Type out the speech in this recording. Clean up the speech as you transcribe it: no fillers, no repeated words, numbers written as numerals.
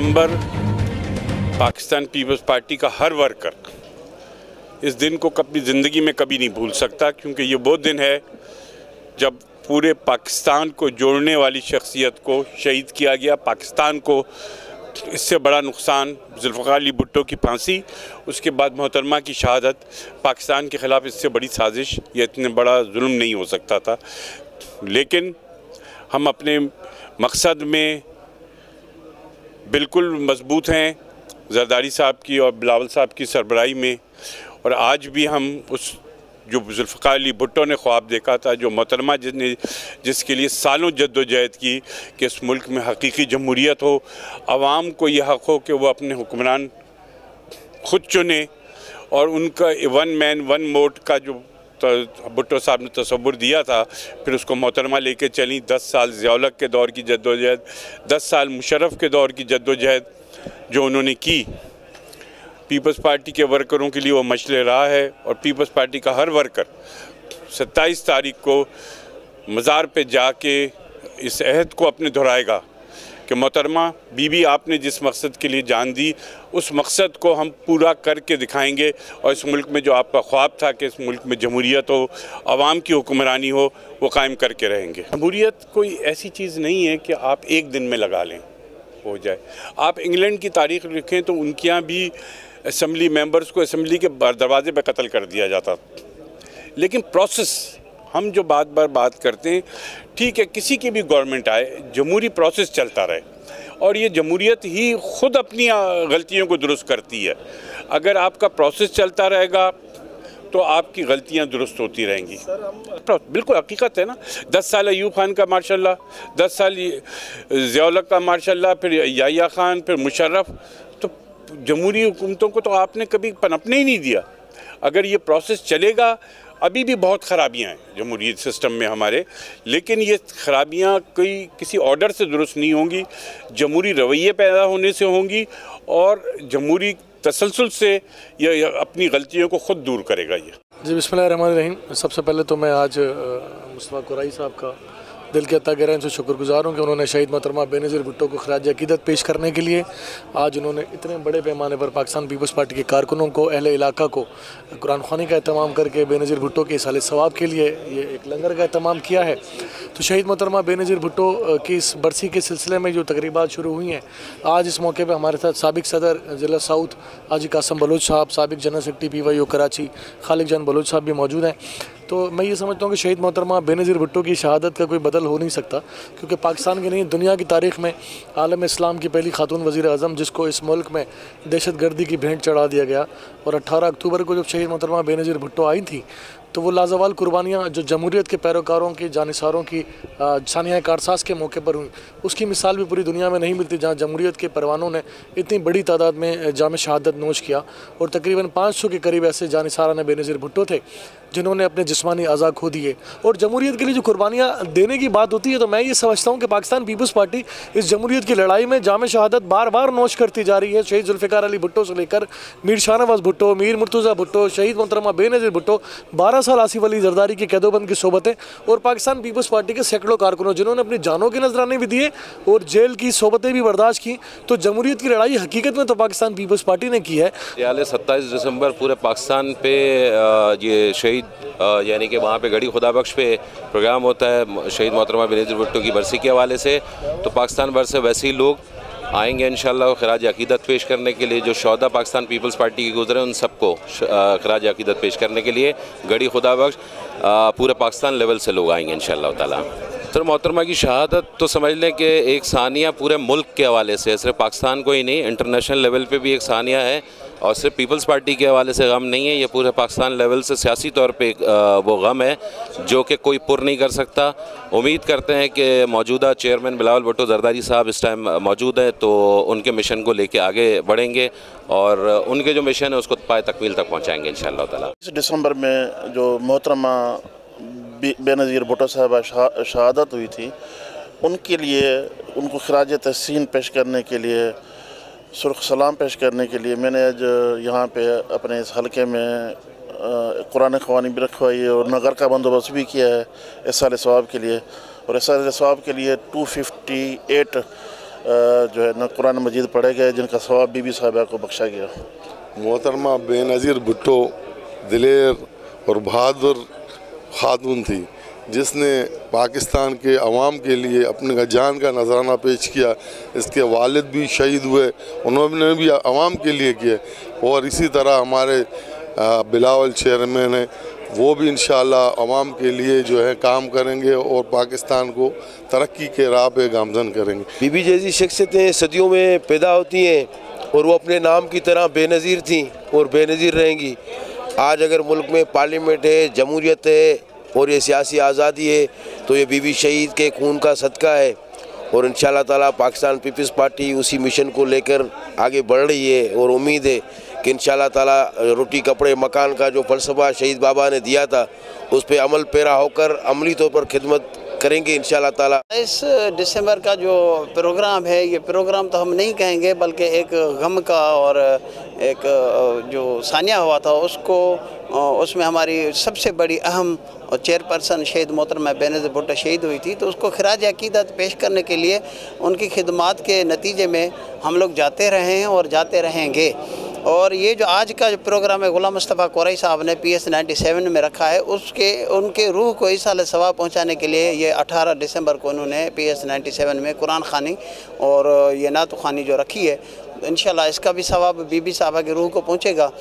दिसंबर Pakistan peoples party का हर worker इस दिन को कभी ज़िंदगी में कभी नहीं भूल सकता, क्योंकि ये वो दिन है जब पूरे पाकिस्तान को जोड़ने वाली शख्सियत को शहीद किया गया। पाकिस्तान को इससे बड़ा नुकसान जुल्फ़िकार अली भुट्टो की फांसी, उसके बाद मोहतरमा की शहादत, पाकिस्तान के ख़िलाफ़ इससे बड़ी साजिश या इतने बड़ा जुल्म नहीं हो सकता था। लेकिन हम अपने मकसद में बिल्कुल मजबूत हैं, जरदारी साहब की और बिलावल साहब की सरबराही में। और आज भी हम उस जो जुल्फ़िकार अली भुट्टो ने ख्वाब देखा था, जो मोहतरमा जिसके लिए सालों जद्दोजहद की कि इस मुल्क में हकीकी जमहूरियत हो, आवाम को यह हक़ हो कि वो अपने हुक्मरान ख़ुद चुने, और उनका वन मैन वन वोट का जो भुट्टो साहब ने तसव्वुर दिया था, फिर उसको मोहतरमा लेके चली। 10 साल ज़िया-उल-हक़ के दौर की जद्दोजहद, 10 साल मुशर्रफ के दौर की जद्दोजहद जो उन्होंने की, पीपल्स पार्टी के वर्करों के लिए वो मशले रहा है। और पीपल्स पार्टी का हर वर्कर 27 तारीख को मज़ार पे जाके इस अहद को अपने दोहराएगा कि मोहतरमा बीबी, आपने जिस मकसद के लिए जान दी, उस मकसद को हम पूरा करके दिखाएंगे। और इस मुल्क में जो आपका ख्वाब था कि इस मुल्क में जमहूरियत हो, आवाम की हुक्मरानी हो, वो कायम करके रहेंगे। जमहूरियत कोई ऐसी चीज़ नहीं है कि आप एक दिन में लगा लें हो जाए। आप इंग्लैंड की तारीख़ लिखें तो उनके यहाँ भी असम्बली मेंबर्स को असम्बली के दरवाजे पर कत्ल कर दिया जाता। लेकिन प्रोसेस हम जो बात करते हैं, ठीक है, किसी की भी गवर्नमेंट आए, जमहूरी प्रोसेस चलता रहे, और ये जमहूरियत ही ख़ुद अपनी गलतियों को दुरुस्त करती है। अगर आपका प्रोसेस चलता रहेगा तो आपकी गलतियां दुरुस्त होती रहेंगी। बिल्कुल हकीकत है ना। 10 साल अयूब खान का माशाल्लाह, 10 साल ज़िया-उल-हक़ का माशाल्लाह, फिर याहिया खान, फिर मुशर्रफ। तो जमहूरी हुकूमतों को तो आपने कभी पनपने ही नहीं दिया। अगर ये प्रोसेस चलेगा, अभी भी बहुत ख़राबियाँ हैं जमहूरी सिस्टम में हमारे, लेकिन ये ख़राबियाँ कोई किसी ऑर्डर से दुरुस्त नहीं होंगी, जमहूरी रवैये पैदा होने से होंगी, और जमहूरी तसलसल से ये अपनी गलतियों को ख़ुद दूर करेगा। ये जी, बिस्मिल्लाहिर्रहमानिर्रहीम। सबसे पहले तो मैं आज मुस्तफ़ा कुरैशी साहब का दिल के अता गहराई से शुक्रगुजार हूँ कि उन्होंने शहीद मोहतरमा बेनज़ीर भुट्टो को खराज अक़ीदत पेश करने के लिए आज उन्होंने इतने बड़े पैमाने पर पाकिस्तान पीपल्स पार्टी के कारकुनों को, अहले इलाका को कुरान ख़वानी का एहतमाम करके बेनज़ीर भुट्टो के इसाले सवाब के लिए ये एक लंगर का एहतमाम किया है। तो शहीद मोहतरमा बेनज़ीर भुट्टो की इस बरसी के सिलसिले में जो तकरीबात शुरू हुई हैं, आज इस मौके पर हमारे साथ साबिक़ सदर ज़िला साउथ हाजी कासिम बलोच साहब, साबिक़ जनरल सेक्रेटरी PYO कराची खालिक जान बलोच साहब भी मौजूद हैं। तो मैं ये समझता हूँ कि शहीद मोहतरमा बेनज़ीर भुट्टो की शहादत का कोई बदल हो नहीं सकता, क्योंकि पाकिस्तान की नहीं दुनिया की तारीख़ में आलम इस्लाम की पहली खातून वज़ीर आज़म, जिसको इस मुल्क में दहशतगर्दी की भेंट चढ़ा दिया गया, और 18 अक्टूबर को जब शहीद मोहतरमा बेनज़ीर भुट्टो आई थी, तो वो लाजवाल कुर्बानियाँ जो जमहूरियत के पैरोकारों की, जानिसारों की सानिया कारसाज के मौके पर हुई, उसकी मिसाल भी पूरी दुनिया में नहीं मिलती, जहाँ जमहूरियत के परवानों ने इतनी बड़ी तादाद में जाम शहादत नोश किया। और तकरीबन 500 के करीब ऐसे जानिसारान बेनज़ीर भुट्टो थे जिन्होंने अपने जिस्मानी अज़ा खो दिए। और जमहूरियत के लिए जो कुर्बानियाँ देने की बात होती है, तो मैं ये समझता हूँ कि पाकिस्तान पीपल्स पार्टी इस जमहूरियत की लड़ाई में जाम शहादत बार बार नोश करती जा रही है। शहीद जुल्फ़िकार अली भुट्टो से लेकर मीर शाहनवाज़ भुट्टो, मीर मुर्तज़ा भुट्टो, शहीद मोहतरमा बेनज़ीर भुट्टो, 12 साल आसिफ अली जरदारी की कैदोबंद की सोबतें, और पाकिस्तान पीपल्स पार्टी के सैकड़ों कारकुनों जिन्होंने अपनी जानों के नजराने भी दिए और जेल की सोबतें भी बर्दाश्त की। तो जमहूरियत की लड़ाई हकीकत में तो पाकिस्तान पीपल्स पार्टी ने की है। 27 दिसंबर पूरे पाकिस्तान पे ये शहीद यानी कि वहाँ पे गढ़ी खुदाबख्श पे प्रोग्राम होता है शहीद मोहतरमा बेनज़ीर भुट्टो की बरसी के हवाले से। तो पाकिस्तान भर से वैसे ही लोग आएंगे इंशाल्लाह खराज अक़ीदत पेश करने के लिए। जो शौहदा पाकिस्तान पीपल्स पार्टी के गुजरे उन सबको खराज अक़ीदत पेश करने के लिए गढ़ी खुदाबख्श पूरे पाकिस्तान लेवल से लोग आएंगे इंशाल्लाह ताला। तो मोहतरमा की शहादत तो समझ लें कि एक सानिया पूरे मुल्क के हवाले से, सिर्फ पाकिस्तान को ही नहीं, इंटरनेशनल लेवल पे भी एक सानिया है। और सिर्फ पीपल्स पार्टी के हवाले से गम नहीं है, ये पूरे पाकिस्तान लेवल से सियासी तौर पे वो गम है जो कि कोई पुर नहीं कर सकता। उम्मीद करते हैं कि मौजूदा चेयरमैन बिलावल भुट्टो जरदारी साहब इस टाइम मौजूद हैं, तो उनके मिशन को लेके आगे बढ़ेंगे और उनके जो मिशन है उसको पाए तकमील तक पहुँचाएँगे इंशाअल्लाह ताला। इस दिसंबर में जो मोहतरमा बेनज़ीर भुट्टो साहब शहादत हुई थी, उनके लिए, उनको खराज तहसीन पेश करने के लिए, सुर्ख सलाम पेश करने के लिए मैंने आज यहाँ पे अपने इस हलके में कुरान ख़वानी भी रखवाई है और नगर का बंदोबस्त भी किया है इसाले सवाब के लिए। और इसाले सवाब के लिए 258 जो है ना कुरान मजीद पढ़े गए, जिनका सवाब बीबी साहिबा को बख्शा गया। मोहतरमा बेनज़ीर भुट्टो दिलेर और बहादुर खातून थी, जिसने पाकिस्तान के अवाम के लिए अपने जान का नजराना पेश किया। इसके वालिद भी शहीद हुए, उन्होंने भी अवाम के लिए किए। और इसी तरह हमारे बिलावल चेयरमैन है, वो भी इंशाअल्लाह अवाम के लिए जो है काम करेंगे और पाकिस्तान को तरक्की के राह पे गामजन करेंगे। बीबी जैसी शख्सियतें सदियों में पैदा होती हैं और वो अपने नाम की तरह बेनज़ीर थीं और बेनज़ीर रहेंगी। आज अगर मुल्क में पार्लियामेंट है, जमहूरियत है और ये सियासी आज़ादी है, तो ये बीबी शहीद के खून का सदका है। और इंशाअल्लाह ताला पाकिस्तान पीपल्स पार्टी उसी मिशन को लेकर आगे बढ़ रही है और उम्मीद है कि इंशाअल्लाह ताला रोटी कपड़े मकान का जो फ़लसफ़ा शहीद बाबा ने दिया था, उस पर अमल पैरा होकर अमली तौर पर खिदमत करेंगे इंशाअल्लाह ताला। 22 दिसंबर का जो प्रोग्राम है, ये प्रोग्राम तो हम नहीं कहेंगे बल्कि एक गम का और एक जो सानिया हुआ था उसमें हमारी सबसे बड़ी अहम और चेयरपर्सन शहीद मोहतरमा बेनज़ीर भुट्टो शहीद हुई थी, तो उसको खिराज अक़ीदत पेश करने के लिए उनकी खिदमात के नतीजे में हम लोग जाते रहे हैं और जाते रहेंगे। और ये जो आज का जो प्रोग्राम है ग़ुलाम मुस्तफ़ा कुरैशी साहब ने PS 97 में रखा है, उनके रूह को इस साल सवाब पहुँचाने के लिए ये 18 दिसंबर को उन्होंने PS 97 में कुरान ख़ानी और ये नात ख़ानी जो रखी है, इंशाअल्लाह इसका भी सवाब बीबी साहबा की रूह को पहुँचेगा।